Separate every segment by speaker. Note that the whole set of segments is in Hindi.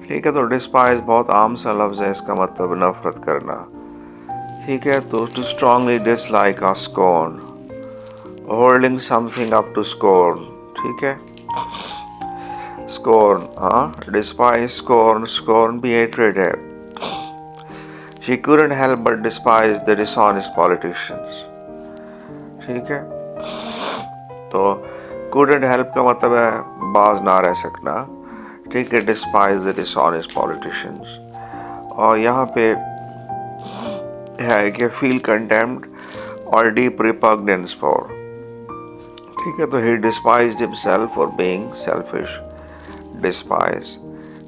Speaker 1: ठीक है, तो डिस्पाइज बहुत आम सा लफ्ज़ है, इसका मतलब नफरत करना। ठीक है, तो टू स्ट्रांगली डिसलाइक और scorn, holding something up to scorn. ठीक है, स्कॉर्न, हाँ, डिस्पाइज, स्कॉर्न, स्कॉर्न भी हेट्रेड है। She couldn't help but despise the dishonest politicians. ठीक है, तो couldn't help का मतलब है बाज ना रह सकना। ठीक है, despise the dishonest politicians, और यहाँ पे है कि feel contempt और deep repugnance for। ठीक है, तो he despised himself for being selfish, despise।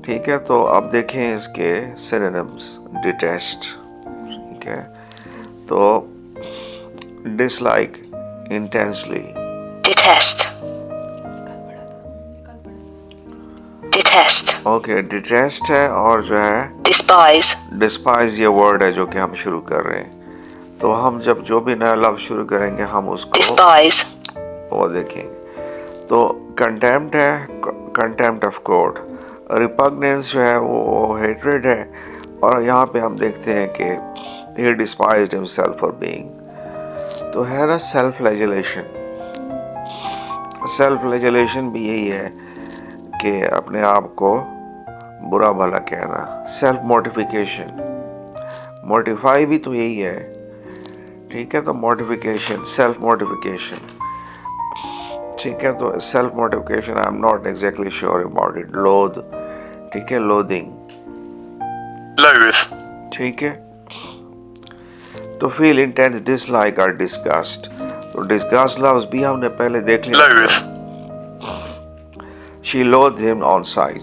Speaker 1: ठीक है, तो अब देखें इसके synonyms। detest, ठीक है, तो dislike, intensely,
Speaker 2: detest, detest,
Speaker 1: okay, detest है, और जो है
Speaker 2: despise,
Speaker 1: despise ये वर्ड है जो कि हम शुरू कर रहे हैं। तो हम जब जो भी नया लफ्ज शुरू करेंगे हम उसको
Speaker 2: despise,
Speaker 1: वो देखेंगे। तो contempt है, contempt of court, repugnance जो है वो hatred है, और यहाँ पे हम देखते हैं कि he despised himself for being, तो है ना सेल्फ फ्लैजेलेशन। सेल्फ फ्लैजेलेशन भी यही है कि अपने आप को बुरा भला कहना, सेल्फ मोटिफिकेशन। मोटिफाई भी तो यही है। ठीक है, तो मोटिफिकेशन, सेल्फ मोटिफिकेशन। ठीक है, तो self mortification I am not exactly sure about it. लोथ, ठीक है, लोदिंग,
Speaker 2: loath,
Speaker 1: ठीक है, तो फील इंटेंस डिसलाइक और डिस्गस्ट। तो डिस्गस्ट लफ्ज भी हमने पहले देख लिया।
Speaker 2: loath,
Speaker 1: शी लोथ हिम ऑन साइट,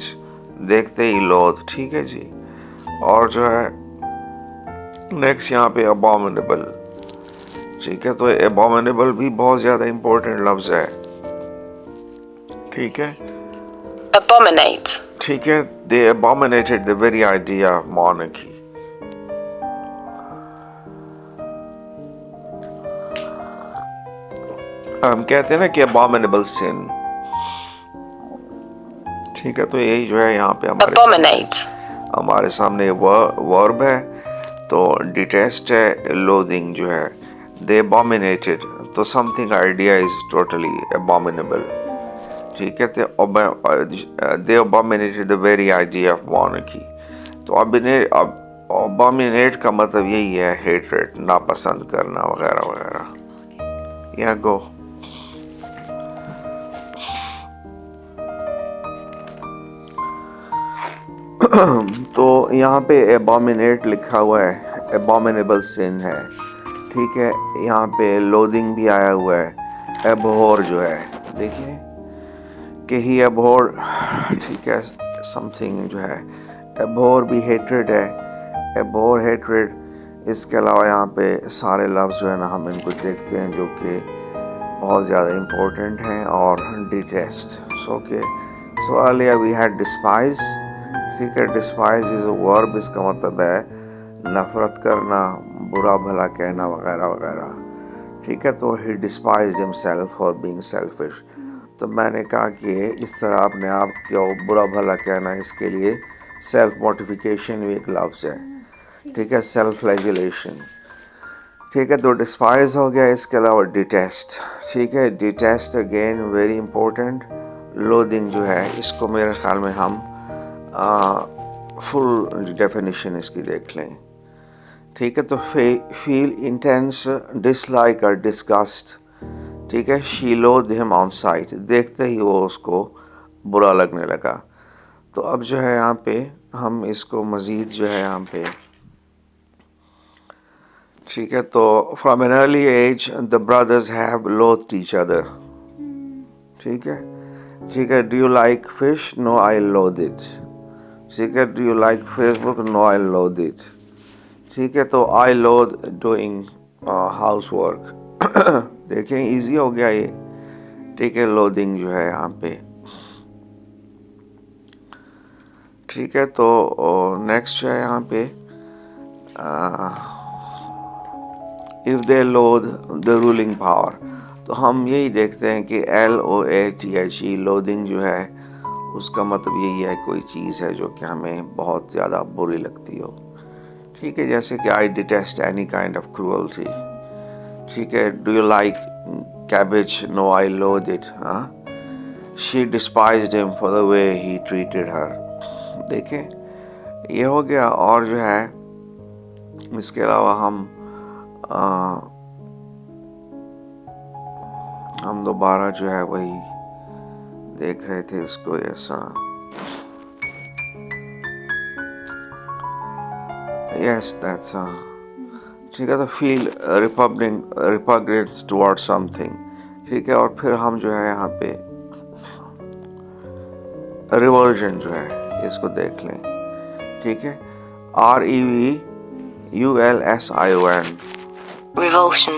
Speaker 1: देखते ही लोथ। ठीक है जी, और जो है नेक्स्ट यहाँ पे अबॉमिनेबल। ठीक है, तो अबॉमिनेबल भी बहुत ज्यादा इंपॉर्टेंट लफ्ज है। ठीक है,
Speaker 2: abominate,
Speaker 1: ठीक है, दे abominated the very idea of monarchy। हम कहते हैं ना कि abominable sin। ठीक है, तो यही जो है यहाँ पे हमारे सामने वर्ब है, तो डिटेस्ट है, लोदिंग जो है, दे abominated, तो something idea is totally abominable। ठीक है, तो दे abominated the very idea of monarchy। तो abominate का मतलब यही है हेट्रेड, नापसंद करना वगैरह वगैरह। यहाँ गो, तो यहाँ पे abominate लिखा हुआ है, abominable sin है। ठीक है, यहाँ पे loathing भी आया हुआ है, abhor जो है, देखिए कि ही abhor। ठीक है, something जो है, abhor भी hatred है, abhor hatred। इसके अलावा यहाँ पे सारे लफ्ज़ जो है ना हम इनको देखते हैं जो कि बहुत ज़्यादा इम्पोर्टेंट हैं, और detest, okay. So earlier we had despise। ठीक है, डिस्पाइज इज अ वर्ब, इसका मतलब है नफरत करना, बुरा भला कहना वगैरह वगैरह। ठीक है, तो he despised himself for being selfish. तो मैंने कहा कि इस तरह अपने आप को बुरा भला कहना, इसके लिए सेल्फ मोटिफिकेशन भी एक लफ्ज़ है। ठीक है, सेल्फ फ्लैजेलेशन। ठीक है, तो डिस्पाइज हो गया, इसके अलावा डिटेस्ट। ठीक है, detest again very important. Loathing जो है, इसको मेरे ख्याल में हम फुल डेफिनेशन इसकी देख लें। ठीक है, तो फील इंटेंस डिसलाइक और डिस्गस्ट। ठीक है, शी लोथ हिम ऑन साइट, देखते ही वो उसको बुरा लगने लगा। तो अब जो है यहाँ पे हम इसको मज़ीद जो है यहाँ पे, ठीक है, तो from an early age the brothers have loathed each other. ठीक है, ठीक है, do you like fish? No, I loathe it. ठीक है, do you like Facebook? No, I loathe it. ठीक है, तो I loathe doing house work. देखें इजी हो गया ये। ठीक है, लोदिंग जो है यहाँ पे। ठीक है, तो नेक्स्ट है यहाँ पे इफ दे लोथ द रूलिंग पावर। तो हम यही देखते हैं कि LOATHE लोदिंग जो है उसका मतलब यही है कोई चीज़ है जो कि हमें बहुत ज़्यादा बुरी लगती हो। ठीक है, जैसे कि I detest any kind of cruelty. ठीक है, do you like cabbage? No, I loathe it. हाँ, she despised him for the way he treated her. देखें, ये हो गया। और जो है इसके अलावा हम दोबारा जो है वही देख रहे थे इसको ऐसा। यस, दैट्स ठीक है। तो फील रिपग्नेंस टुवर्ड समथिंग। ठीक है, और फिर हम जो है यहाँ पे रिवर्जन जो है इसको देख लें। ठीक है, REVULSION,
Speaker 2: Revulsion.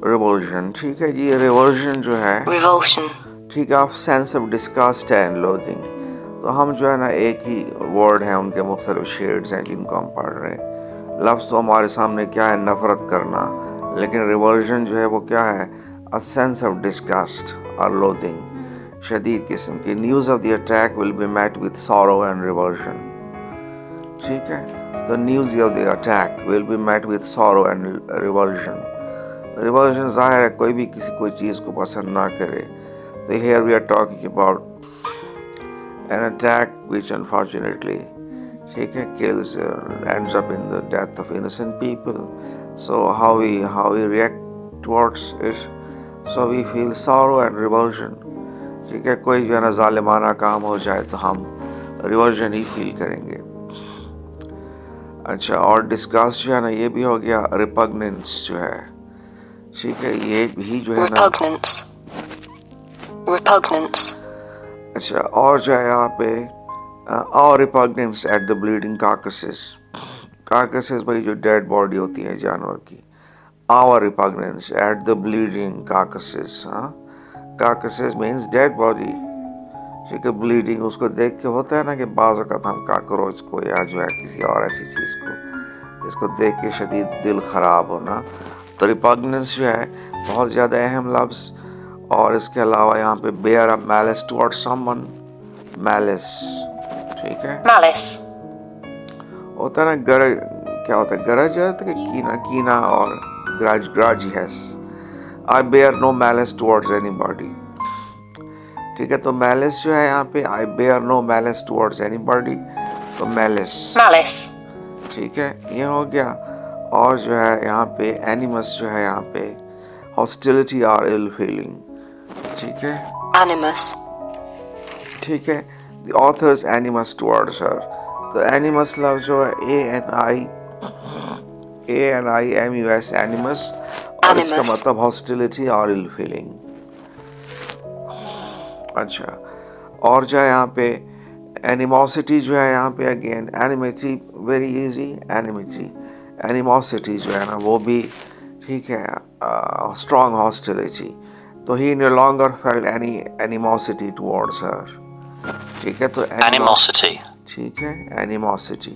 Speaker 1: रिवोल्शन। ठीक है जी, रिवर्जन जो है
Speaker 2: Revulsion.
Speaker 1: ठीक है, of sense of disgust and loathing. तो हम जो है ना, एक ही वर्ड है, उनके मुख्तलिफ शेड्स हैं जिनको हम पढ़ रहे हैं। लफ्ज़ तो हमारे सामने क्या है, नफ़रत करना, लेकिन रिवर्जन जो है वो क्या है, अ सेंस ऑफ डिस्गस्ट और लोथिंग, शदीद किस्म की। News of the attack will be met with sorrow and aversion. ठीक है, तो news of the attack will be met with sorrow and aversion. Aversion ज़ाहिर है कोई भी कोई चीज़ को पसंद ना करे। तो here we are talking about an attack which unfortunately, ठीक है, kills ends up in the death of innocent people. So how we react towards it, so we feel sorrow and revulsion. ठीक है, कोई जो है ना जालिमाना काम हो जाए तो हम रिवर्जन ही फील करेंगे। अच्छा, और डिस्गस्ट जो है ना, ये भी हो गया। रिपग्नेंस जो है, ठीक है, ये भी जो है ना,
Speaker 2: Repugnance.
Speaker 1: अच्छा, और जो है यहाँ पे और repugnance at the bleeding carcasses. Carcasses भाई जो डेड बॉडी होती है जानवर की। Our repugnance at the bleeding carcasses. हाँ, कार्कसेस मीन्स डेड बॉडी। ठीक है, ब्लीडिंग उसको देख के होता है ना कि बाज़ औक़ात हम काकरोच को या जो है किसी और ऐसी चीज़ को, इसको देख के शदीद दिल ख़राब होना। तो रिपग्नेंस जो है बहुत ज़्यादा अहम लफ्ज़। और इसके अलावा यहाँ पे बेयर अ मैलिस टुवर्ड समवन। मैलिस, ठीक है,
Speaker 2: Malice.
Speaker 1: होता है ना गरज, क्या होता है, गरज है तो कीना और ग्रज हैस। I bear no malice towards anybody. ठीक है, तो मैलिस जो है यहाँ पे, I bear no malice towards anybody, तो मैलिस। ठीक है, ये हो गया। और जो है यहाँ पे एनिमस जो है यहाँ पे हॉस्टिलिटी और इल फीलिंग। ठीक है,
Speaker 2: Animus.
Speaker 1: ठीक है, द ऑथर्स एनिमस टुवर्ड्स हर। तो एनिमस लफ्ज़ जो है ANIMUS, एनिमस, और इसका मतलब हॉस्टिलिटी और इल फीलिंग। अच्छा, और जो है यहाँ पे एनिमोसिटी जो है यहाँ पे again enmity, very easy. Animosity जो है ना वो भी, ठीक है, स्ट्रॉन्ग हॉस्टिलिटी। तो ही no longer felt any animosity towards her। ठीक है, तो
Speaker 2: Animosity.
Speaker 1: ठीक है, एनिमोसिटी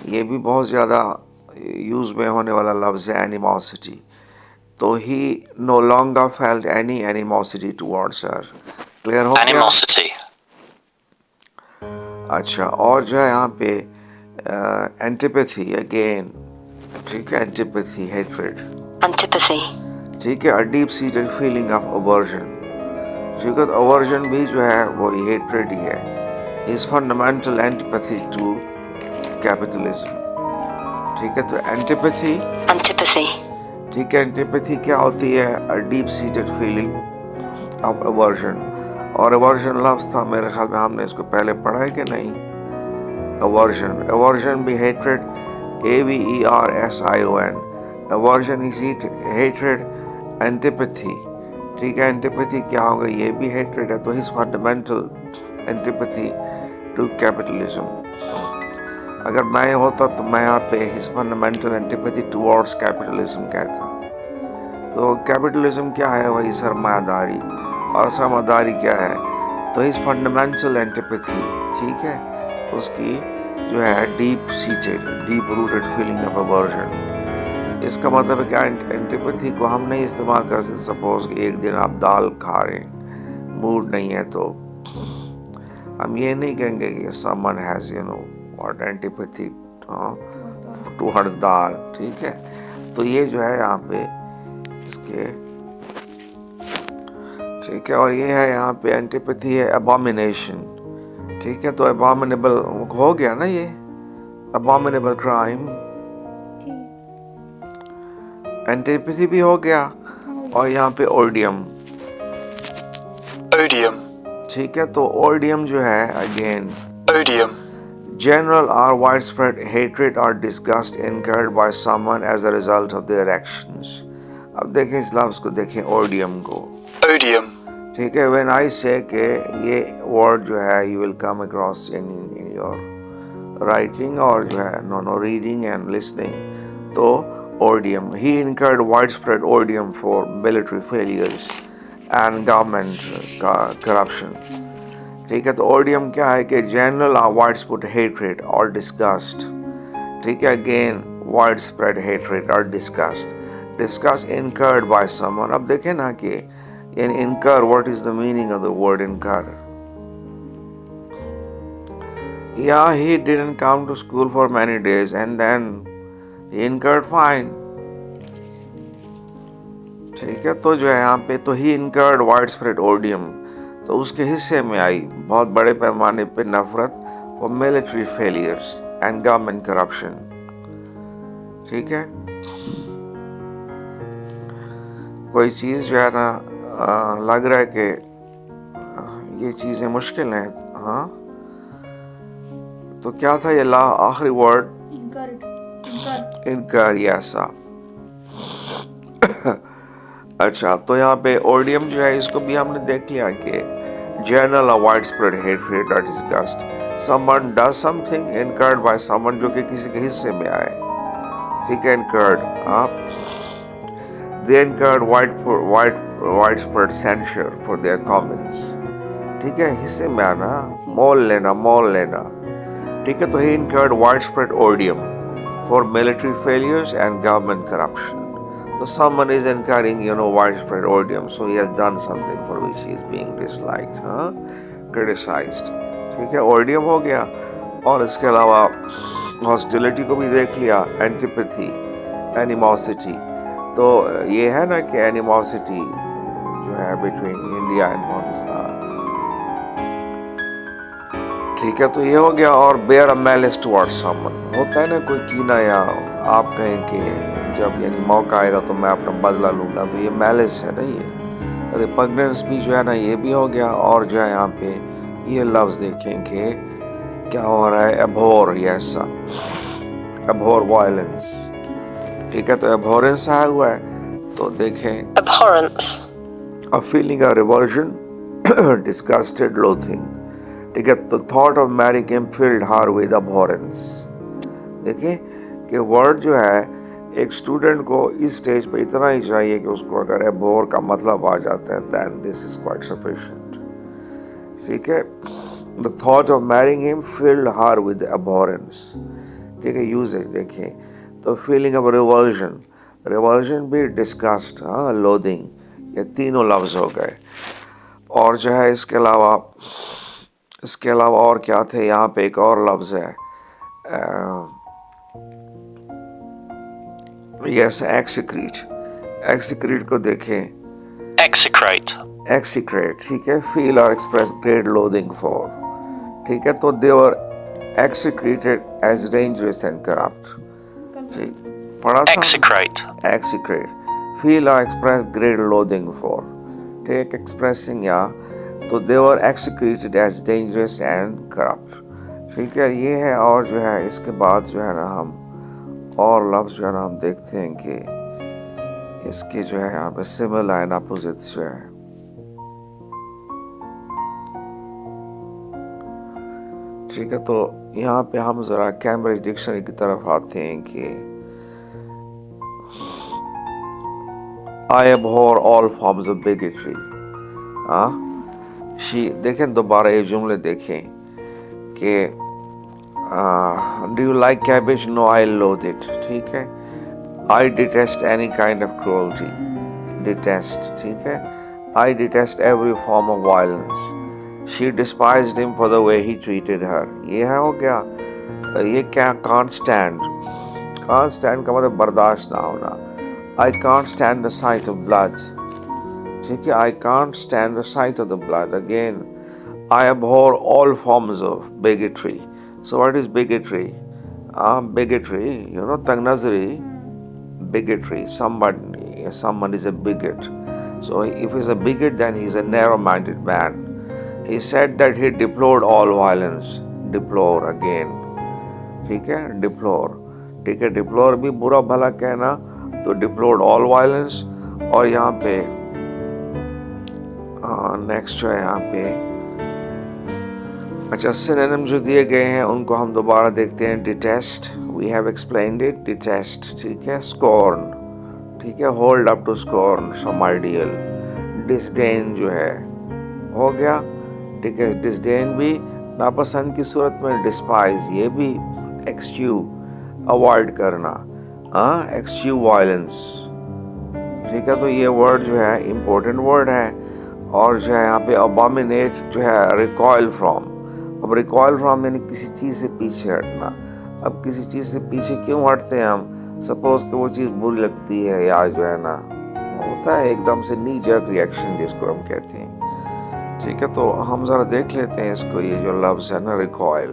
Speaker 1: ये भी बहुत ज़्यादा यूज़ में होने वाला लफ्ज़ है, एनिमोसिटी। तो ही no longer felt any animosity towards her। Clear हो गया?
Speaker 2: Animosity.
Speaker 1: अच्छा, और जो है यहाँ पे एंटीपैथी अगेन। ठीक है, एंटीपैथी, हेट्रेड।
Speaker 2: Antipathy.
Speaker 1: ठीक है, a deep seated feeling of aversion. ठीक है, तो अवर्जन भी जो है वो हेट्रेड ही है। Is fundamental antipathy to capitalism. ठीक है, तो एंटीपैथी, ठीक है, एंटीपैथी क्या होती है, a deep seated feeling of aversion. और अवर्जन लफ्ज़ था, मेरे ख्याल में हमने इसको पहले पढ़ा है कि नहीं। अवर्जन भी hatred, AVERSION। Aversion is hatred, antipathy. ठीक है, एंटीपैथी क्या होगा, ये भी हेट्रेड है। तो his fundamental antipathy to capitalism. अगर मैं होता तो मैं यहाँ पे his fundamental antipathy towards capitalism कहता। तो कैपिटलिज्म क्या है, वही सरमायादारी। और सरमायादारी क्या है, तो हिज फंडामेंटल एंटीपैथी, ठीक है, उसकी जो है deep seated, deep rooted feeling of aversion. इसका मतलब है कि एंटीपैथी को हम नहीं इस्तेमाल कर सकते। सपोज कि एक दिन आप दाल खा रहे हैं, मूड नहीं है, तो हम ये नहीं कहेंगे कि someone has what antipathy towards दाल, ठीक है। तो ये जो है यहाँ पे इसके, ठीक है। और ये है यहाँ पे एंटीपैथी है abomination, ठीक है। तो abominable हो गया ना, ये abominable crime, एंटीपैथी भी हो गया। और यहाँ पे odium,
Speaker 2: Odium.
Speaker 1: ठीक है। तो odium जो है again
Speaker 2: Odium.
Speaker 1: general or widespread hatred or disgust incurred by someone as a result of their actions। अब देखें इस लफ्ज़ को, देखें odium को,
Speaker 2: Odium.
Speaker 1: ठीक है। when I say कि ये word जो है you will come across in your writing और जो है reading and listening, तो odium, he incurred widespread odium for military failures and government corruption, ठीक है। तो odium क्या है कि general or widespread hatred or disgust, ठीक है। again widespread hatred or disgust incurred by someone। अब देखें ना कि in incur, what is the meaning of the word incur? Yeah, he didn't come to school for many days and then he incurred fine, ठीक है। तो जो है यहाँ पे तो he incurred widespread odium, तो उसके हिस्से में आई बहुत बड़े पैमाने पे नफरत for military failures and government corruption, ठीक है। कोई चीज़ जो है ना लग रहा है कि ये चीज़ें मुश्किल हैं, हाँ, तो क्या था ये आखिरी वर्ड? इनकर, यस। अच्छा, तो यहाँ पे ओडियम जो है इसको भी हमने देख लिया कि जनरल और वाइडस्प्रेड हेटरेट और disgust, someone does something incurred by someone, जो कि किसी के हिस्से में आए, ठीक है। इनकर्ड, आप they incurred widespread censure for their comments, ठीक है। हिस्से में आना, मोल लेना, ठीक है। तो he incurred widespread odium for military failures and government corruption. So someone is incurring, widespread odium. So he has done something for which he is being disliked, criticized. ठीक है, odium हो गया। और इसके अलावा hostility को भी देख लिया, antipathy, animosity। तो ये है ना कि animosity जो है between India and Pakistan, ठीक है। तो ये हो गया। और bear a malice towards someone, होता है ना कोई कीना, या आप कहें कि जब मौका आएगा तो मैं अपना बदला लूँगा, तो ये मैलिस है ना, ये रिपग्नेंस भी जो है ना, ये भी हो गया। और जो है यहाँ पे ये लफ्ज़ देखें कि क्या हो रहा है, एबोर, यस, एबोर वायलेंस, ठीक है। तो एबोरेंस आया हुआ है, तो देखें
Speaker 2: Abhorrence.
Speaker 1: a feeling of revulsion, disgusted, loathing, ठीक है। तो thought of marrying him filled her with abhorrence। देखिए कि वर्ड जो है एक स्टूडेंट को इस स्टेज पे इतना ही चाहिए कि उसको अगर एबोर का मतलब आ जाता है, then this is quite sufficient, ठीक है। The thought of marrying him filled her with abhorrence, ठीक है। यूजेज देखिए, तो feeling of revulsion भी disgust, loathing, ये तीनों लफ्ज़ हो गए। और जो है इसके अलावा और क्या थे, यहाँ पे एक और लफ्ज़ है, यस, एक्सिक्रीट को देखें, एक्सिक्रेट, ठीक है। फील और एक्सप्रेस ग्रेट लोदिंग फॉर, ठीक है। तो दे वर एक्सिक्रेटेड एज डेंजरस एंड करप्ट, ठीक, पढ़ा था एक्सिक्रेट, फील और एक्सप्रेस ग्रेट लोदिंग फॉर, ठीक, एक्सप्रेसिंग, या तो दे वर एक्सिक्रेटेड एज डेंजरस एंड करप्ट, ठीक है। ये है। और जो है इसके बाद जो है ना हम और लफ्ज़ जो है ना हम देखते हैं कि इसके जो है यहाँ पे सिमिलर एंड अपोजिट्स जो है, ठीक है। तो यहाँ पे हम ज़रा कैम्ब्रिज डिक्शनरी की तरफ आते हैं कि I abhor all forms of bigotry, देखें दोबारा ये जुमले देखें कि do you like cabbage? No, I loathe it, ठीक है। I detest any kind of cruelty, detest, ठीक है। I detest every form of violence, She despised him for the way he treated her. ये है हो क्या, ये क्या can't stand का मतलब बर्दाश्त ना होना. I can't stand the sight of blood. ठीक है, I can't stand the sight of the blood. Again, I abhor all forms of bigotry. So what is bigotry? Bigotry, you know, tangnazari, bigotry. Someone is a bigot. So if he's a bigot, then he's a narrow-minded man. He said that he deplored all violence. Deplore again. ठीक है, deplore. ठीक है, deplore भी बुरा भला कहना, तो deplored all violence. और यहाँ पे नेक्स्ट जो है यहाँ पे, अच्छा सिनोनिम जो दिए गए हैं उनको हम दोबारा देखते हैं. Detest, we have explained it. Detest, ठीक है. स्कॉर्न, ठीक है. Hold up to scorn some ideal. Disdain जो है हो गया, ठीक है. डिसडेन भी नापसंद की सूरत में. डिस्पाइज, ये भी एक्सच्यू, अवॉइड करना. एक्सच्यू वायलेंस, ठीक है. तो ये वर्ड जो है इम्पोर्टेंट वर्ड है. और जो है यहाँ पे अबॉमिनेट जो है रिकॉयल फ्रॉम. अब रिकॉयल फ्रॉम यानी किसी चीज़ से पीछे हटना. अब किसी चीज़ से पीछे क्यों हटते हैं हम? सपोज कि वो चीज़ बुरी लगती है या जो है ना होता है एकदम से नी जर्क रिएक्शन जिसको हम कहते हैं, ठीक है. तो हम ज़रा देख लेते हैं इसको, ये जो लफ्ज़ है ना रिकॉयल,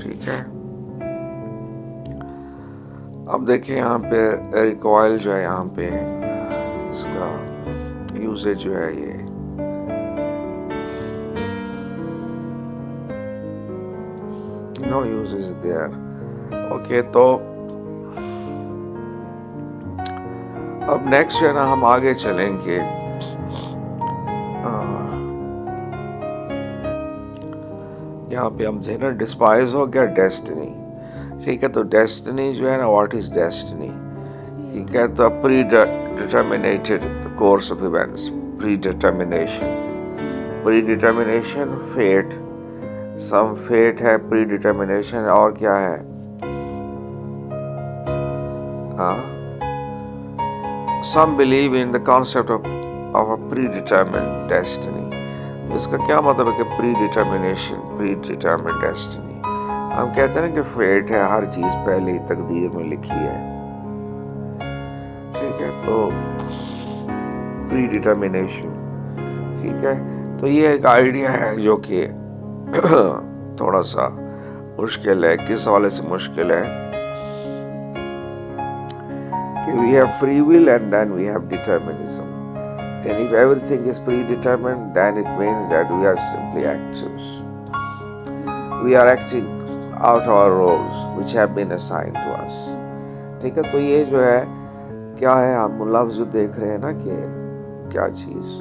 Speaker 1: ठीक है. अब देखिए यहाँ पे रिकॉयल जो है यहाँ पे इसका यूसेज जो है ये no use is there. Okay, तो अब नेक्स्ट है ना हम आगे चलेंगे. यहाँ पे हम थे ना डिस्पाइज हो गया डेस्टिनी, ठीक है. तो डेस्टिनी जो है ना, व्हाट इज डेस्टिनी, ठीक है. तो predetermined course of events. Predetermination fate, some fate है. प्री डिटर्मिनेशन और क्या है? Some believe in the concept of a predetermined destiny. तो इसका क्या मतलब है कि predetermination, predetermined destiny. हम कहते हैं कि फेट है, हर चीज पहले ही तकदीर में लिखी है, ठीक है. तो प्री डिटर्मिनेशन, ठीक है. तो ये एक आइडिया है जो कि थोड़ा सा मुश्किल है. किस हवाले से मुश्किल है कि we have free will and then we have determinism. And if everything is predetermined then it means that we are simply actors. We are acting out our roles which have been assigned to us, ठीक है. तो ये जो है क्या है, हम लफ्ज़ जो देख रहे हैं ना कि क्या चीज़,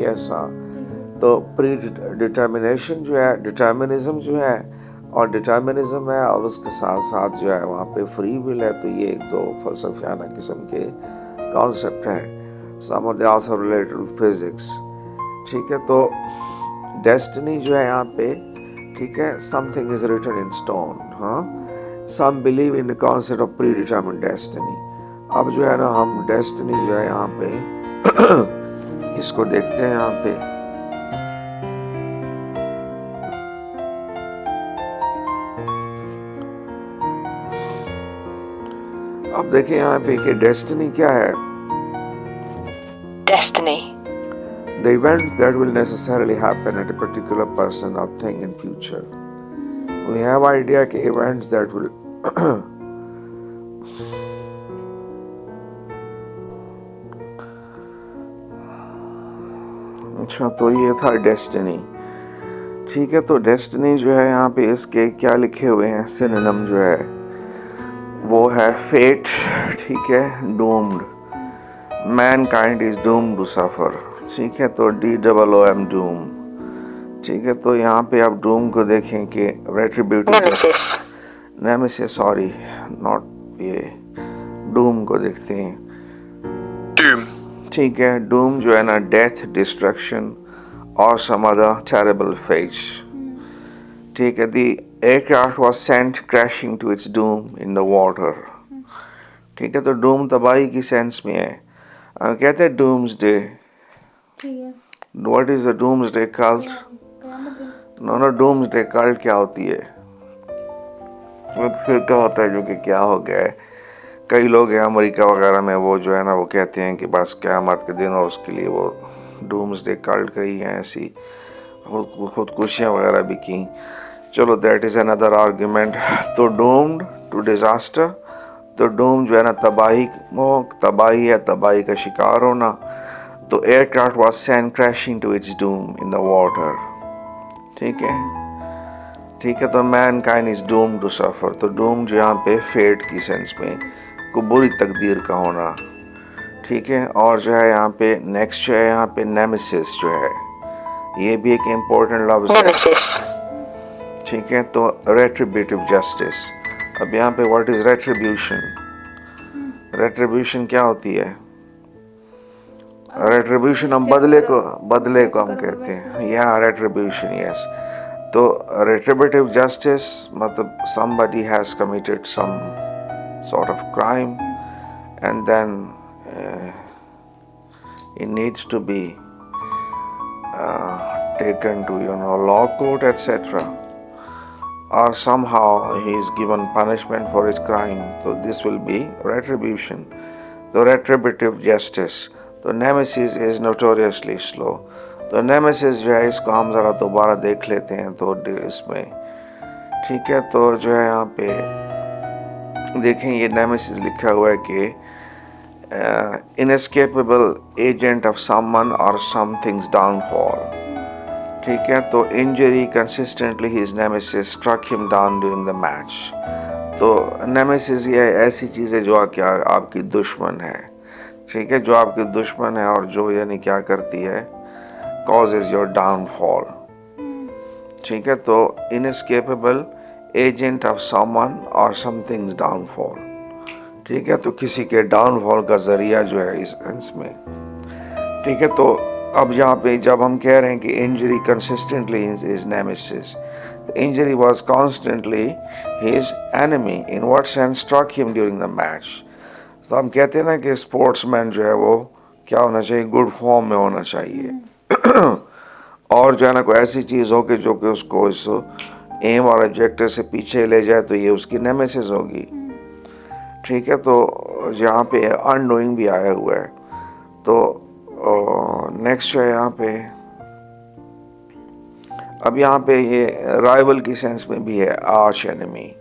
Speaker 1: यस. हाँ, तो प्री डिटर्मिनेशन जो है, डिटर्मिनिज्म जो है, और डिटर्मिनिज्म है और उसके साथ साथ जो है वहाँ पे फ्री विल है. तो ये एक दो फलसफियाना किस्म के कॉन्सेप्ट हैं. Some of they also related to physics, ठीक है. तो डेस्टिनी जो है यहाँ पे, ठीक है. Something is written in stone. हाँ, some believe in the concept of predetermined destiny. अब जो है ना हम डेस्टिनी जो है यहाँ पे इसको देखते हैं यहाँ पे. अब देखिए यहाँ पे कि डेस्टिनी क्या है.
Speaker 2: Destiny.
Speaker 1: The events that will necessarily happen at a particular person or thing in future. We have idea कि events that will अच्छा, तो ये था डेस्टिनी, ठीक है. तो डेस्टिनी जो है यहाँ पे इसके क्या लिखे हुए हैं सिनोनिम जो है वो है फेट, ठीक है. Doomed, mankind is doomed to suffer, ठीक है. तो DOOM डूम, ठीक है. तो यहाँ पे आप डूम को देखें कि रेट्रिब्यूटिव, नेमेसिस, सॉरी नॉट ये, डूम को देखते हैं.
Speaker 2: Doom.
Speaker 1: ठीक है. डूम जो है ना, डेथ, डिस्ट्रक्शन और सम अदर टेरेबल फेट्स, ठीक है. The aircraft was sent crashing to its doom in the water, ठीक है. तो डूम तबाही की सेंस में है. कहते हैं doomsday, what is the doomsday cult? No, doomsday cult क्या होती है? फिर क्या होता है जो कि क्या हो गया है? कई लोग हैं अमेरिका वगैरह में, वो जो है ना वो कहते हैं कि बस क़यामत के दिन, और उसके लिए वो डूम्सडे कल्ट कही हैं, ऐसी खुदकुशियाँ वगैरह भी की। चलो दैट इज़ अनदर आर्ग्यूमेंट। तो डूम्ड टू डिज़ास्टर, तो डूम जो है ना तबाही है, तबाही का शिकार होना। तो aircraft was sent crashing to its doom in the water. ठीक है, तो mankind is doom to suffer. तो डूम जो यहाँ पे फेट की सेंस में, को बुरी तकदीर का होना। ठीक है, और जो है यहाँ पे नेक्स्ट जो है यहाँ पे नेमेसिस जो है, ये भी एक इम्पोर्टेंट लफ्ज़ है। ठीक है, तो रेट्रिब्यूटिव जस्टिस। अब यहाँ पे व्हाट इज रेट्रिब्यूशन? रेट्रिब्यूशन क्या होती है? रेट्रिब्यूशन हम बदले को हम कहते हैं, या रेट्रिब्यूशन, यस। तो रेट्रिब्यूटिव जस्टिस मतलब somebody has committed some sort of crime and then it needs to be taken to law court, etc., or somehow he is given punishment for his crime. So this will be retribution. So retributive justice. तो नेमेसिस इज नोटोरियसली स्लो। तो नेमेसिस जो है इसको हम ज़रा दोबारा देख लेते हैं तो इसमें। ठीक है, तो जो है यहाँ पे देखें, ये नेमेसिस लिखा हुआ है कि इनएस्केपेबल एजेंट ऑफ समवन और समथिंग्स डाउनफॉल। ठीक है, तो injury consistently his nemesis struck him down during the match. तो नेमेसिस ये ऐसी चीज़ है जो आपकी दुश्मन है। ठीक है, जो आपकी दुश्मन है और जो यानी क्या करती है, कॉजेज योर डाउनफॉल। ठीक है, तो इनएस्केपेबल एजेंट ऑफ समवन और समथिंग्स डाउनफॉल। ठीक है, तो किसी के डाउनफॉल का जरिया जो है इस सेंस में। ठीक है, तो अब यहाँ पे जब हम कह रहे हैं कि injury consistently is nemesis, injury was constantly his enemy. In what sense? Struck him during the match. तो हम कहते हैं ना कि स्पोर्ट्समैन जो है वो क्या होना चाहिए? गुड फॉर्म में होना चाहिए। और जो है ना कोई ऐसी चीज़ हो कि जो कि उसको इस एम और ऑब्जेक्टिव से पीछे ले जाए, तो ये उसकी नेमेसिस होगी। ठीक है, तो यहाँ पे अनडूइंग भी आया हुआ है। तो नेक्स्ट जो है यहाँ पे, अब यहाँ पे ये राइवल की सेंस में भी है, आर्च एनिमी।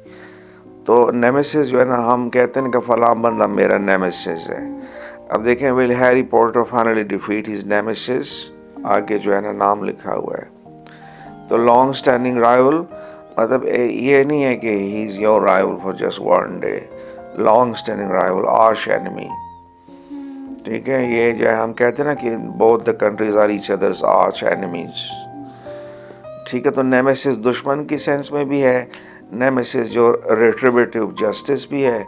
Speaker 1: तो नेमेसिस जो है ना, हम कहते हैं कि फला बंदा मेरा नेमेसिस है। अब देखें, will Harry Potter finally defeat his nemesis, आगे जो है ना नाम लिखा हुआ है। तो लॉन्ग स्टैंडिंग राइवल मतलब ये नहीं है कि he is your rival for just one day. Long standing rival, arch enemy. ठीक है, ये जो है हम कहते हैं ना कि both the countries are each other's arch enemies. ठीक है, तो नेमेसिस दुश्मन की सेंस में भी है, नेमेसिस जो रेट्रिब्यूटिव जस्टिस भी है।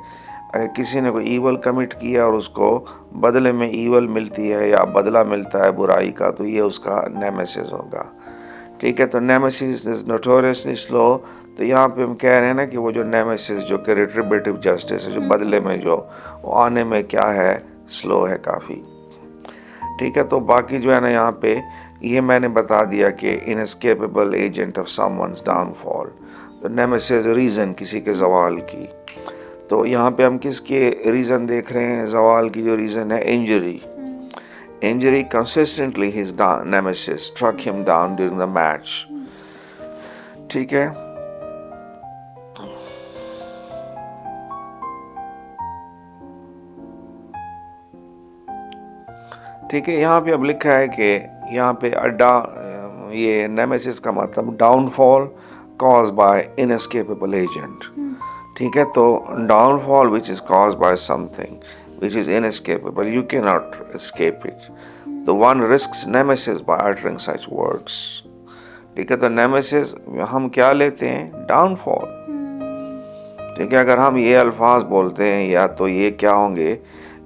Speaker 1: अगर किसी ने कोई ईवल कमिट किया और उसको बदले में ईवल मिलती है या बदला मिलता है बुराई का, तो ये उसका नेमेसिस होगा। ठीक है, तो नेमेसिस इज नोटोरियसली स्लो। तो यहाँ पे हम कह रहे हैं ना कि वो जो नेमेसिस जो कि रेट्रिब्यूटिव जस्टिस है, जो बदले में जो वो आने में क्या है, स्लो है काफ़ी। ठीक है, तो बाकी जो है ना यहाँ पे ये मैंने बता दिया कि inescapable agent of someone's downfall. तो नेमेसिस रीज़न किसी के ज़वाल की। तो यहाँ पे हम किसके रीज़न देख रहे हैं? ज़वाल की जो रीज़न है, injury. Injury consistently his nemesis struck him down during the match. ठीक है, ठीक है, यहाँ पे अब लिखा है कि यहाँ पे ये नेमेसिस का मतलब downfall cause by inescapable agent. ठीक है, तो downfall which is cause by something which is inescapable, you can not escape it. तो one risks nemesis by uttering such words. ठीक है, तो नेमेसिस हम क्या लेते हैं? डाउनफॉल। ठीक है, अगर हम ये अल्फाज बोलते हैं या तो ये क्या होंगे?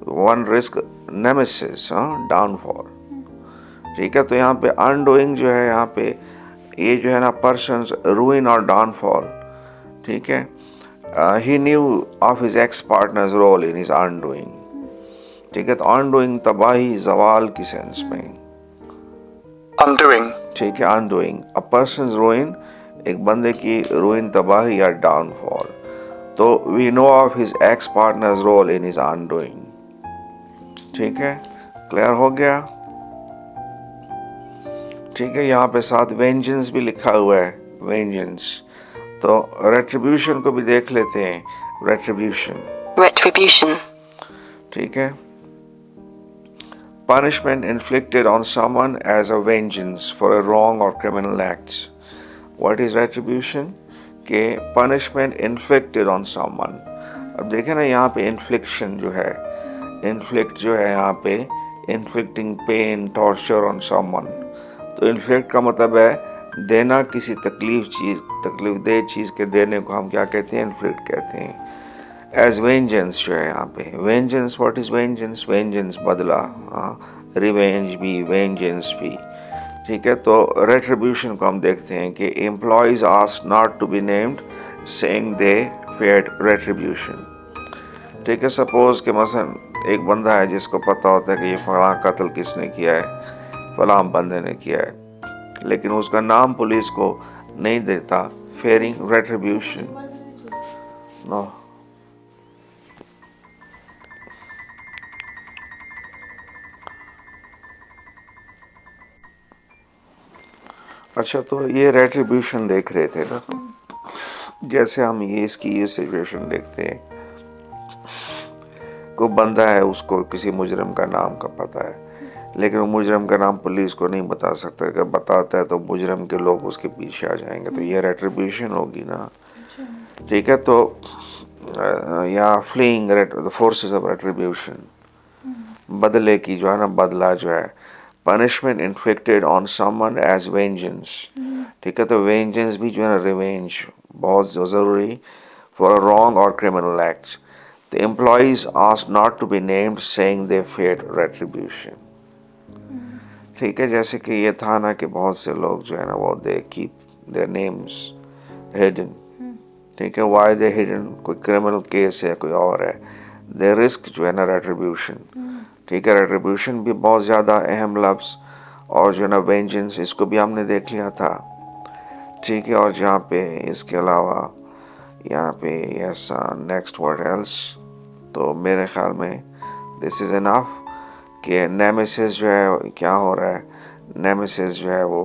Speaker 1: One risk nemesis, downfall. ठीक है, तो यहाँ पे अनडूइंग जो है, यहाँ पे ये जो है ना पर्सन्स रूइन और डाउनफॉल। ठीक है, he knew of his ex partner's role in his undoing. ठीक है, तो अनडूइंग तबाही, जवाल की सेंस में।
Speaker 2: undoing,
Speaker 1: ठीक है, undoing, a person's ruin, एक बंदे की ruin, तबाही या downfall. तो we know of his ex-partner's role in his undoing. ठीक है, क्लियर हो गया? ठीक है, यहाँ पे साथ vengeance भी लिखा हुआ है, vengeance. तो retribution को भी देख लेते हैं, retribution.
Speaker 3: Retribution.
Speaker 1: ठीक है, punishment inflicted on someone as a vengeance for a wrong or criminal acts. What is retribution? के punishment inflicted on someone. अब देखें ना, यहाँ पे infliction जो है, inflict जो है यहाँ पे inflicting pain, torture on someone. तो inflict का मतलब है देना, किसी तकलीफ दे चीज़ के देने को हम क्या कहते हैं? inflict कहते हैं. As vengeance जो है यहाँ पे, vengeance, what is vengeance? Vengeance बदला, revenge भी, vengeance भी. ठीक है, तो retribution को हम देखते हैं कि employees asked not to be named, saying they feared retribution. ठीक है, suppose कि मसलन एक बंदा है जिसको पता होता है कि ये फलां कत्ल किसने किया है, फलां बंदे ने किया है, लेकिन उसका नाम पुलिस को नहीं देता, fearing retribution. No. अच्छा, तो ये रेट्रीब्यूशन देख रहे थे ना, जैसे हम ये इसकी ये सिचुएशन देखते हैं, कोई बंदा है, उसको किसी मुजरिम का नाम का पता है, लेकिन वो मुजरिम का नाम पुलिस को नहीं बता सकता, अगर बताता है तो मुजरिम के लोग उसके पीछे आ जाएंगे, तो ये रेट्रीब्यूशन होगी ना. ठीक है, तो या fleeing the forces of retribution, बदले की जो है ना, बदला जो है, punishment inflicted on someone as vengeance. ठीक है, तो vengeance भी जो है ना, revenge बहुत ज़रूरी for a wrong or criminal act. The employees asked not to be named, saying they feared retribution. ठीक है, जैसे कि ये था ना कि बहुत से लोग जो है ना वो they keep their names hidden. ठीक है, why they hidden? कोई criminal case है, कोई और है, they risk जो है ना retribution. ठीक है, रेट्रीब्यूशन भी बहुत ज़्यादा अहम लफ्ज़, और जो है ना वेंजेंस, इसको भी हमने देख लिया था. ठीक है, और जहाँ पे इसके अलावा यहाँ पे यस नेक्स्ट वर्ड एल्स, तो मेरे ख्याल में दिस इज़ इनफ कि नेमेसिस जो है क्या हो रहा है. नेमेसिस जो है वो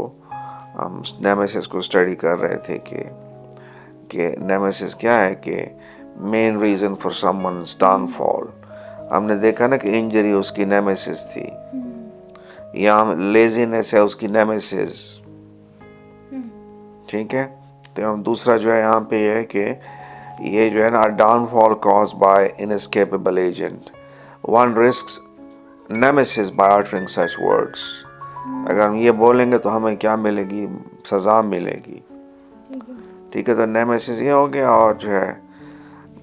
Speaker 1: हम नेमेसिस को स्टडी कर रहे थे कि नेमेसिस क्या है, कि main reason for someone's downfall. हमने देखा ना कि इंजरी उसकी नेमेसिस थी, या लेजीनेस है उसकी नेमेसिस. ठीक है, तो हम दूसरा जो है यहाँ पे है कि ये जो है ना downfall cause by inescapable agent. One risks nemesis by uttering such words. अगर हम ये बोलेंगे तो हमें क्या मिलेगी? सज़ा मिलेगी. ठीक है, तो नेमेसिस ये हो गया, और जो है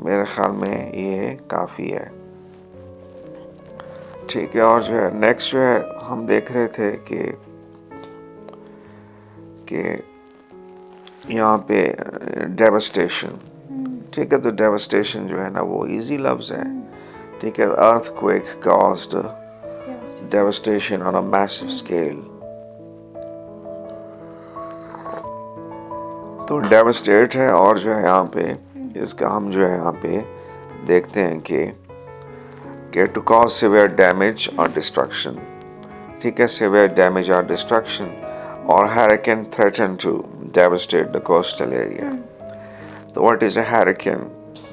Speaker 1: मेरे ख्याल में ये काफ़ी है. ठीक है, और जो है नेक्स्ट जो है हम देख रहे थे कि यहाँ पे डेवस्टेशन. ठीक है, तो डेवस्टेशन जो है ना वो इजी लफ्ज़ है. ठीक है, earthquake caused devastation on a massive scale. तो डेवस्टेट है, और जो है यहाँ पे इसका हम जो है यहाँ पे देखते हैं कि to cause severe damage or destruction. ठीक है, severe damage or destruction, or hurricane threatened to devastate the coastal area. तो what is a hurricane?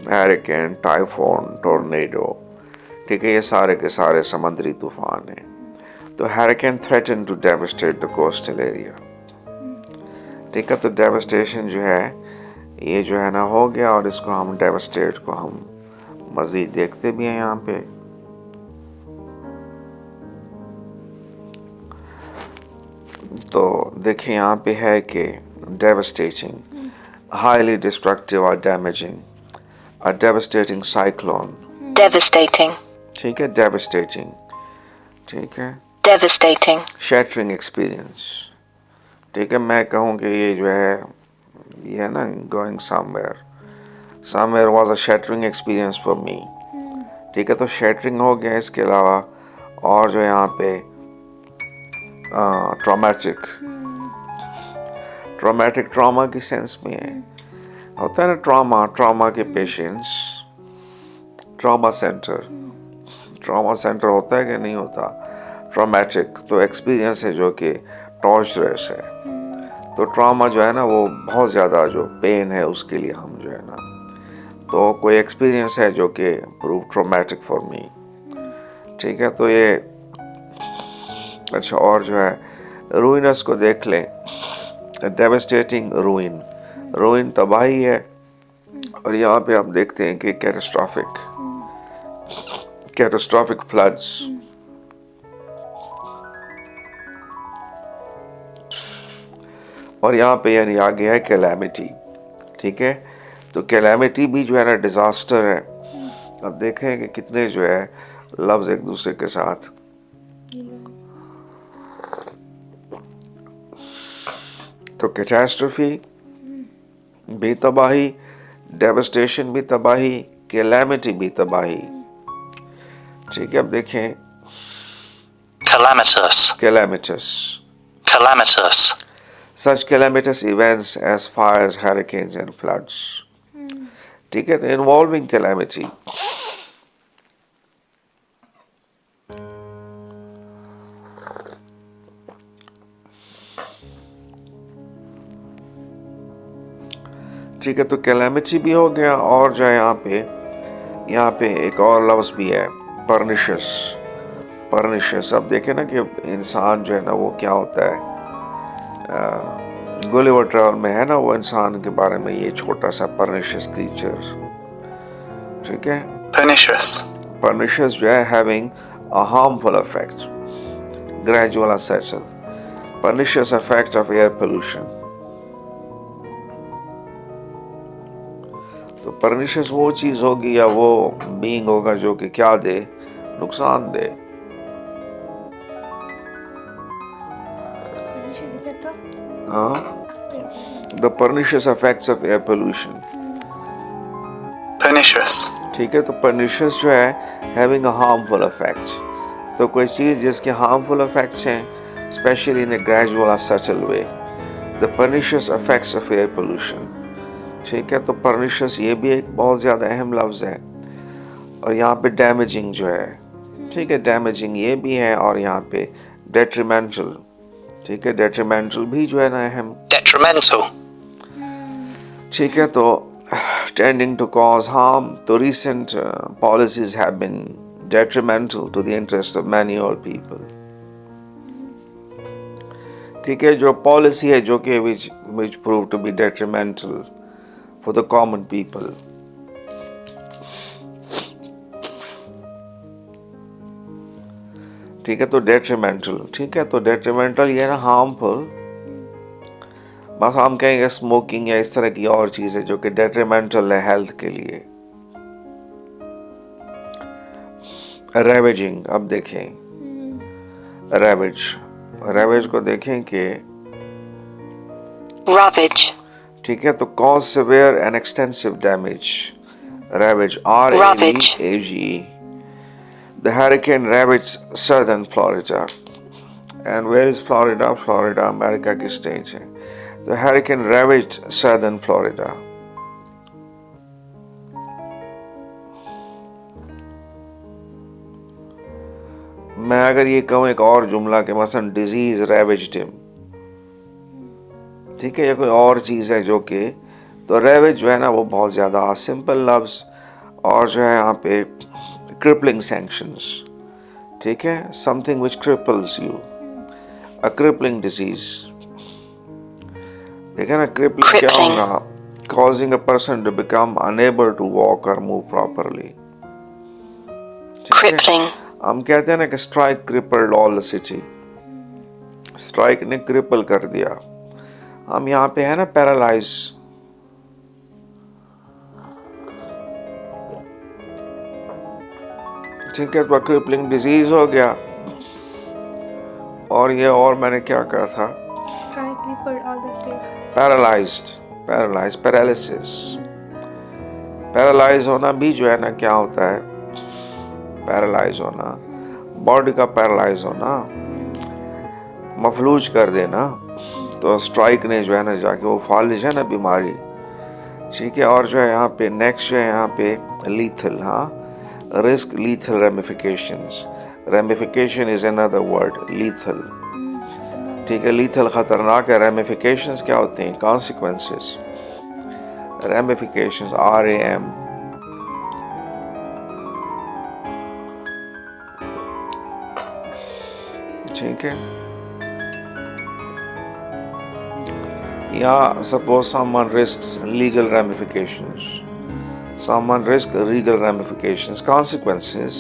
Speaker 1: Hurricane, typhoon, tornado. ठीक है, ये सारे के सारे समुद्री तूफान हैं. तो hurricane threatened to devastate the coastal area. ठीक है, तो devastation जो है ये जो है ना हो गया, और इसको हम devastate को हम मज़ीद देखते भी हैं यहाँ पे. तो देखिए यहाँ पे है कि devastating, highly destructive or damaging, a devastating cyclone.
Speaker 3: Devastating.
Speaker 1: ठीक है, devastating. ठीक है,
Speaker 3: Devastating.
Speaker 1: shattering experience. ठीक है, मैं कहूँ कि ये जो है ये है ना going somewhere was a shattering experience for me. ठीक है, तो shattering हो गया. इसके अलावा और जो यहाँ पे ट्रॉमेटिक ट्रॉमेटिक ट्रॉमा की सेंस में है, होता है ना ट्रॉमा के पेशेंट्स, ट्रॉमा सेंटर होता है कि नहीं होता। ट्रॉमेटिक तो एक्सपीरियंस है जो कि टॉर्चरस है, तो ट्रॉमा जो है ना वो बहुत ज़्यादा जो पेन है उसके लिए हम जो है ना, तो कोई एक्सपीरियंस है जो कि प्रूव ट्रॉमेटिक फॉर मी, ठीक है। तो ये अच्छा, और जो है रूइनस को देख लें, डेवास्टेटिंग रूइन तबाही है, और यहाँ पे आप देखते हैं कि कैटास्ट्रॉफिक फ्लड्स, और यहाँ पे यानी आगे है कैलामिटी, ठीक है। तो कैलामिटी भी जो है ना डिजास्टर है। अब देखें कि कितने जो है लफ्ज एक दूसरे के साथ, तो कैटास्ट्रफी भी तबाही, डेवास्टेशन भी तबाही, कैलामिटी भी तबाही, ठीक है। अब देखें
Speaker 2: Calamitous.
Speaker 1: such calamitous events as fires, hurricanes and floods, ठीक है। तो involving calamity, ठीक है। तो कैलामिटी भी हो गया, और जो है यहाँ पे एक और लफ्ज भी है, परनिशियस। अब देखें ना कि इंसान जो है ना वो क्या होता है, गुलिवर ट्रैवल में है ना वो इंसान के बारे में ये छोटा सा परनिशियस क्रीचर, ठीक है। परनिशियस जो है having a harmful effect, gradual settle, pernicious effect of air pollution. तो परनिशियस वो चीज होगी या वो बीइंग होगा जो कि क्या दे, नुकसान दे। The pernicious effects of air pollution, ठीक है। तो परनिशियस जो है हैविंग अ हार्मफुल इफेक्ट, तो कोई चीज जिसके हार्मफुल इफेक्ट्स हैं, specially in a gradual subtle way, the pernicious effects of air pollution, ठीक है। तो परनिशियस ये भी एक बहुत ज़्यादा अहम लफ्ज़ है, और यहाँ पे डैमेजिंग जो है, ठीक है, डैमेजिंग ये भी है, और यहाँ पे डेट्रीमेंटल, ठीक है, डेट्रीमेंटल भी जो है ना अहम, ठीक है। तो टेंडिंग टू कॉज हार्म, तो recent policies have been detrimental to the interest of many all people, ठीक है। जो पॉलिसी है जो कि which prove to be detrimental for the common people, ठीक है। तो डेट्रीमेंटल, ठीक है। तो डेट्रीमेंटल ये ना हार्मफुल, बस हम कहेंगे स्मोकिंग या इस तरह की और चीजें जो कि डेट्रीमेंटल है हेल्थ के लिए। रेवेजिंग, अब देखें रेवेज को देखें कि
Speaker 3: Ravage.
Speaker 1: ठीक है। तो cause severe and extensive damage, ravage, R-A-V-A-G-E. The hurricane ravaged southern Florida. And where is Florida? Florida America की स्टेट है। The hurricane ravaged southern Florida. मैं अगर ये कहूँ एक और जुमला के मसलन डिजीज ravaged him, ठीक है, या कोई और चीज़ है जो कि, तो रेवेज जो है ना वो बहुत ज़्यादा सिंपल लफ्ज़, और जो है यहाँ पे क्रिपलिंग सैंक्शंस, ठीक है, something which cripples you, a crippling disease, ठीक है ना। क्रिपलिंग क्या होगा, causing a person to become unable to walk or move properly,
Speaker 3: Crippling.
Speaker 1: हम कहते हैं ना कि strike crippled all the city, strike ने क्रिपल कर दिया। हम यहाँ पे है ना पैरालाइज, ठीक है। तो क्रिपलिंग डिजीज हो गया, और ये और मैंने क्या कहा था, पैरालिसिस। पैरालाइज होना भी जो है ना क्या होता है, पैरालाइज होना, बॉडी का पैरालाइज होना, मफलूज कर देना, तो स्ट्राइक ने जो है ना जाके वो फालिज है ना बीमारी, ठीक है। और जो है यहाँ पे नेक्स्ट जो है यहाँ पे लीथल, हाँ, risk lethal ramifications, ramification is another word, lethal, ठीक है। लीथल खतरनाक है, रेमिफिकेशंस क्या होते हैं, कॉन्सिक्वेंसेस, रेमिफिकेशंस RAM, ठीक है। या suppose someone risks legal ramifications, someone risk legal ramifications, consequences,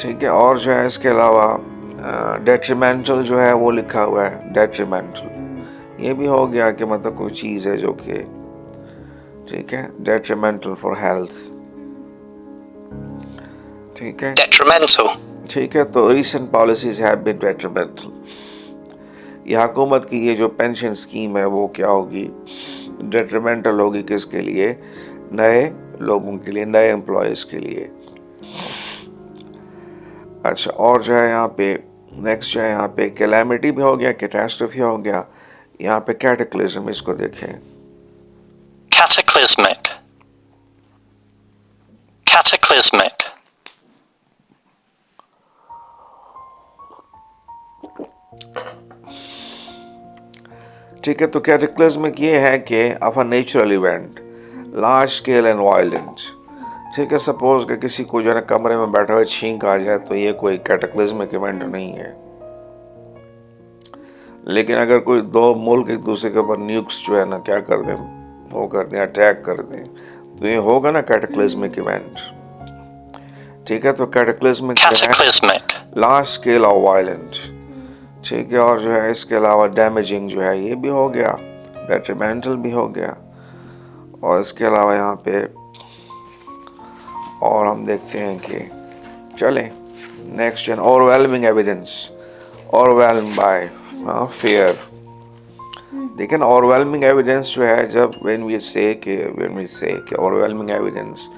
Speaker 1: ठीक है। और जो है इसके अलावा detrimental जो है वो लिखा हुआ है, detrimental, ये भी हो गया कि मतलब कोई चीज़ है जो कि, ठीक है, detrimental for health, ठीक है,
Speaker 2: detrimental,
Speaker 1: ठीक है। तो recent policies have been detrimental, ये हुकूमत की ये जो पेंशन स्कीम है वो क्या होगी, डेट्रीमेंटल होगी, किसके लिए, नए लोगों के लिए, नए एम्प्लॉयज़ के लिए। अच्छा, और जो है यहाँ पे नेक्स्ट जो है यहाँ पे कैलामिटी भी हो गया, कैटास्ट्रोफी हो गया, यहाँ पे कैटेक्लिज्म, इसको देखें,
Speaker 2: cataclysmic, cataclysmic,
Speaker 1: ठीक है। तो कैटेक्लिज्मिक ये है कि of a natural event, large scale and violent, ठीक है। सपोज कि किसी को जो है ना कमरे में बैठा हुआ छींक आ जाए, तो ये कोई कैटेक्लिज्मिक इवेंट नहीं है। लेकिन अगर कोई दो मुल्क एक दूसरे के ऊपर न्यूक्स जो है ना क्या कर दें, वो कर दें, अटैक कर दें, तो ये होगा ना कैटेक्लिज्मिक इवेंट, ठीक है। तो कैटेक्लिज्मिक लार्ज स्केल और वायलेंट, ठीक है। और जो है इसके अलावा डैमेजिंग जो है ये भी हो गया, डेट्रीमेंटल भी हो गया। और इसके अलावा यहाँ पे और हम देखते हैं कि चलें next one, overwhelming evidence, overwhelm by fear, देखिए ना, ओवरवेलमिंग एविडेंस जो है, जब when we say कि overwhelming evidence,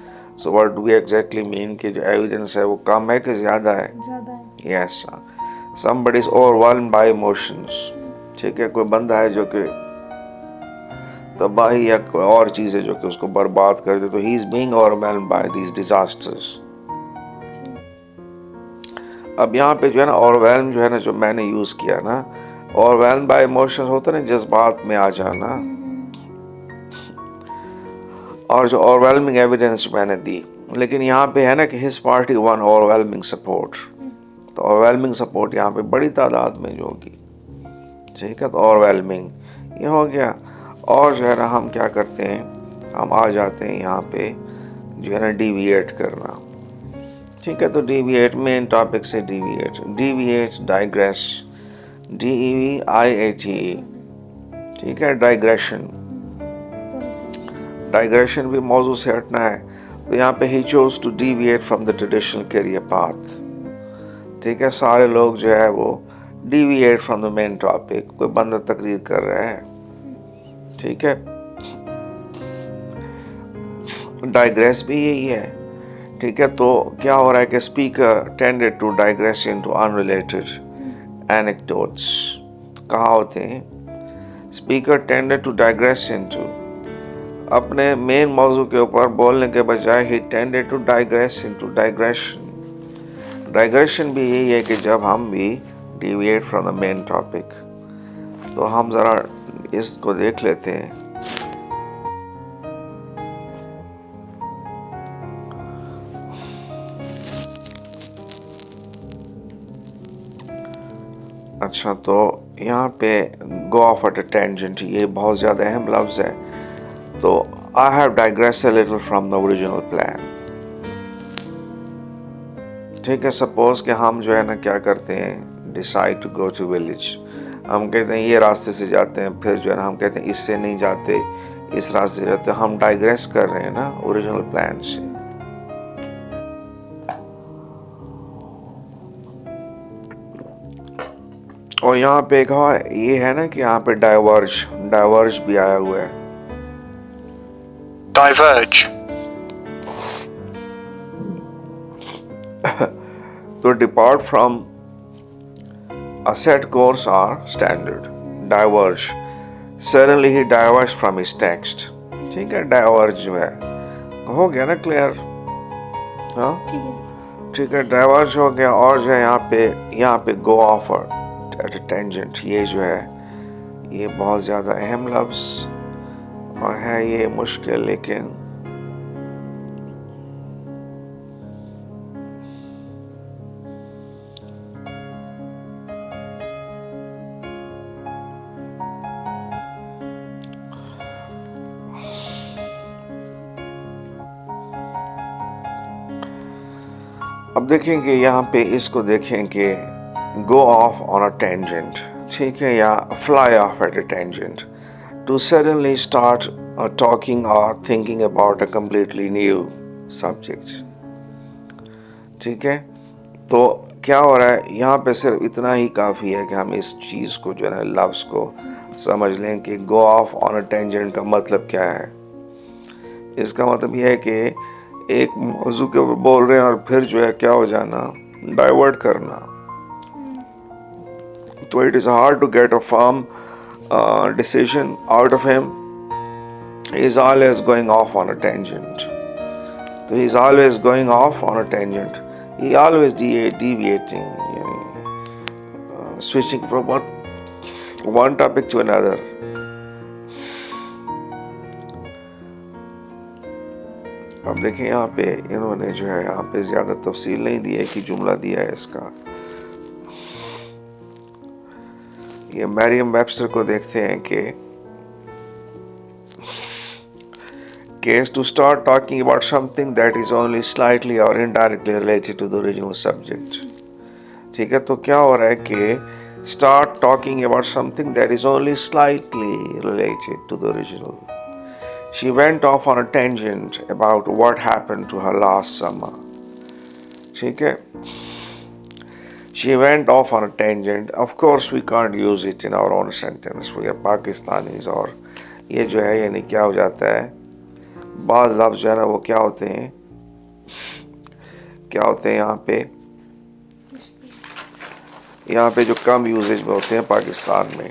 Speaker 1: so what do we exactly mean कि जो एविडेंस है वो कम है कि ज़्यादा है, yes, somebody is overwhelmed by emotions, ठीक है। कोई बंदा है जो कि तबाही या कोई और चीज़ है जो कि उसको बर्बाद कर दे, तो he is being overwhelmed by these disasters। अब यहाँ पे जो है ना ओवरवेल्म जो है ना, जो मैंने यूज़ किया ना, ओवरवेल्म बाय इमोशंस होता है ना, जज्बात में आ जाना, और जो ओवरवेलमिंग एविडेंस मैंने दी, लेकिन यहाँ पे है ना कि his party one overwhelming support, तो ओवरवेलमिंग सपोर्ट यहाँ पे बड़ी तादाद में जो होगी, ठीक है। तो ओवरवेलमिंग ये हो गया। और जो है ना हम क्या करते हैं, हम आ जाते हैं यहाँ पे जो है ना डिविएट करना, ठीक है। तो डिविएट, मेन टॉपिक से डिविएट, डाइग्रेस, DEVIATE, ठीक है। डाइग्रेशन भी मौजू से हटना है, तो यहाँ पे he chose to deviate from the traditional career path, ठीक है। सारे लोग जो है वो deviate from the main topic, कोई बंदा तकरीर कर रहा है, ठीक है। डाइग्रेस भी यही है, ठीक है। तो क्या हो रहा है कि speaker tended to digress into unrelated anecdotes, कहाँ होते हैं, speaker tended to digress into, अपने मेन मौजू के ऊपर बोलने के बजाय he tended to digress into digression. Digression भी यही है कि जब हम भी deviate from the main topic. तो हम ज़रा इसको देख लेते हैं। अच्छा, तो यहाँ पे गो ऑफ एट अ टेंजेंट, ये बहुत ज़्यादा अहम लफ्ज़ है। तो I have digress a little from the original plan, ठीक है। सपोज कि हम जो है ना क्या करते हैं, decide to go to village, हम कहते हैं ये रास्ते से जाते हैं, फिर जो है ना हम कहते हैं इससे नहीं जाते, इस रास्ते से जाते हैं, हम डाइग्रेस कर रहे हैं ना ओरिजिनल प्लान से। और यहाँ पे एक ये है ना कि यहाँ पे डाइवर्ज भी आया हुआ है,
Speaker 2: diverge,
Speaker 1: तो depart from a set course or standard. Diverge. Suddenly he diverged from his text. ठीक है, diverge जो है हो गया ना क्लियर? हाँ ठीक है, diverge हो गया। और जो है यहाँ पे go off at a tangent, ये जो है ये बहुत ज़्यादा अहम लफ्ज़ और है ये मुश्किल, लेकिन अब देखेंगे यहाँ पे, इसको देखेंगे go off on a tangent, ठीक है, या fly off at a tangent, to suddenly start talking or thinking about a completely new subject, ठीक है। तो क्या हो रहा है यहाँ पे, सिर्फ इतना ही काफ़ी है कि हम इस चीज़ को जो है लफ्ज़ को समझ लें कि go off on a tangent का मतलब क्या है। इसका मतलब यह है कि एक मौजू के ऊपर बोल रहे हैं और फिर जो है क्या हो जाना, डाइवर्ट करना। तो it is hard to get a firm decision out of him. He is always going off on a tangent. तो he is always going off on a tangent, he always deviating, switching from one topic to another. अब देखें यहाँ पे इन्होंने जो है यहाँ पे ज़्यादा तफसील नहीं दी है कि जुमला दिया है इसका। ये मैरियम वेबस्टर को देखते हैं कि to start talking about something that is only slightly or indirectly related to the original subject, ठीक है। तो क्या हो रहा है कि start talking about something that is only slightly related to the original. She went off on a tangent about what happened to her last summer. ठीक है, she went off on a tangent. Of course, we can't use it in our own sentence. We are Pakistanis, और ये जो है यानी क्या हो जाता है, बाद लफ्ज़ जो है ना वो क्या होते हैं यहाँ पे जो कम यूजेज में होते हैं पाकिस्तान में।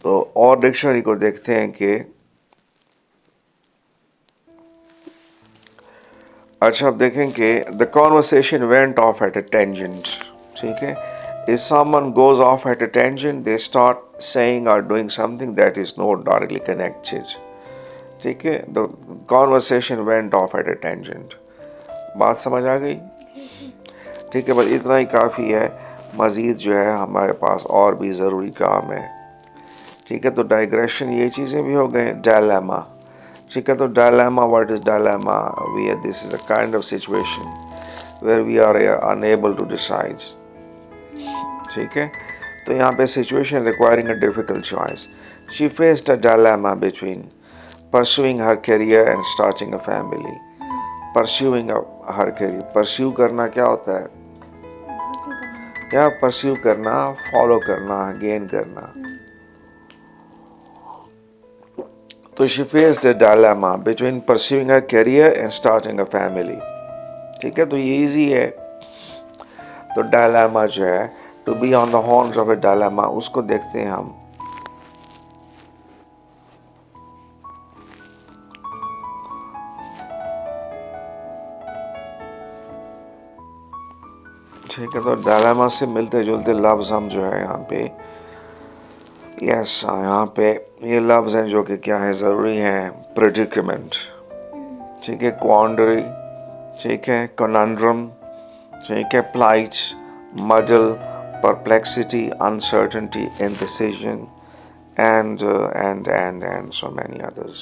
Speaker 1: तो और डिक्शनरी को देखते हैं कि अच्छा, अब देखें कि the conversation went off at a tangent, ठीक है। If someone goes off at a tangent, they start saying और doing something that is not directly connected, ठीक है। The conversation went off at a tangent, बात समझ आ गई? ठीक है, बस इतना ही काफ़ी है। मज़ीद जो है हमारे पास और भी ज़रूरी काम है, ठीक है। तो डाइग्रेशन ये चीज़ें भी हो गए। डायलेमा, ठीक है। तो dilemma, what is dilemma? This is a kind of situation where we are unable to decide, ठीक है। तो यहाँ पे situation requiring a difficult choice. She faced a dilemma between pursuing her career and starting a family. Pursuing her career, pursue करना क्या होता है? क्या परस्यू करना? फॉलो करना, गेन करना। तो she faced a dilemma between pursuing a career and starting a family, ठीक है। तो ये इजी है। तो डायलेमा जो है, to be on the horns of a dilemma, उसको देखते हैं हम। ठीक है, तो डायलेमा से मिलते जुलते लफ्ज़ हम जो है यहाँ पे यहाँ पे ये लफ्ज़ हैं जो कि क्या है, ज़रूरी हैं। प्रेडिकमेंट, ठीक है। क्वांडरी, ठीक है। कनंड्रम, ठीक है। Plight, muddle, perplexity, uncertainty, indecision, and so many others.